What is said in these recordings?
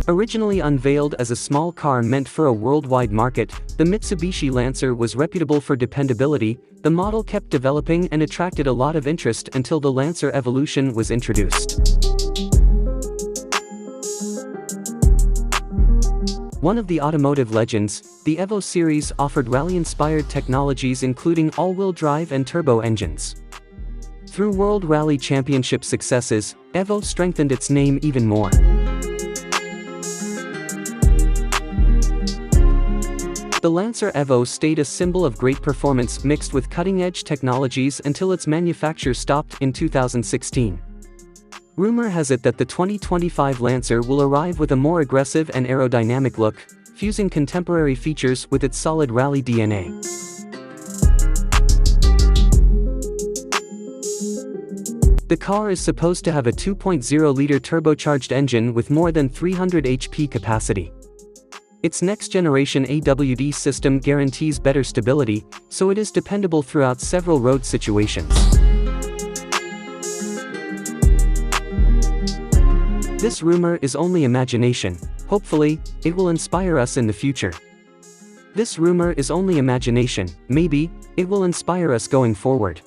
Originally unveiled as a small car meant for a worldwide market, the Mitsubishi Lancer was reputable for dependability. The model kept developing and attracted a lot of interest until the Lancer Evolution was introduced. One of the automotive legends, the Evo series offered rally-inspired technologies including all-wheel drive and turbo engines. Through World Rally Championship successes, Evo strengthened its name even more. The Lancer Evo stayed a symbol of great performance mixed with cutting-edge technologies until its manufacture stopped in 2016. Rumor has it that the 2025 Lancer will arrive with a more aggressive and aerodynamic look, fusing contemporary features with its solid rally DNA. The car is supposed to have a 2.0-liter turbocharged engine with more than 300 HP capacity. Its next-generation AWD system guarantees better stability, so it is dependable throughout several road situations. This rumor is only imagination. Hopefully, it will inspire us in the future. This rumor is only imagination. Maybe, it will inspire us going forward.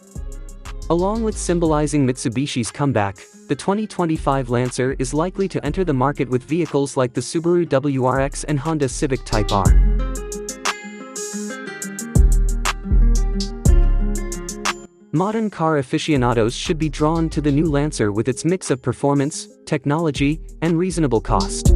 Along with symbolizing Mitsubishi's comeback, the 2025 Lancer is likely to enter the market with vehicles like the Subaru WRX and Honda Civic Type R. Modern car aficionados should be drawn to the new Lancer with its mix of performance, technology, and reasonable cost.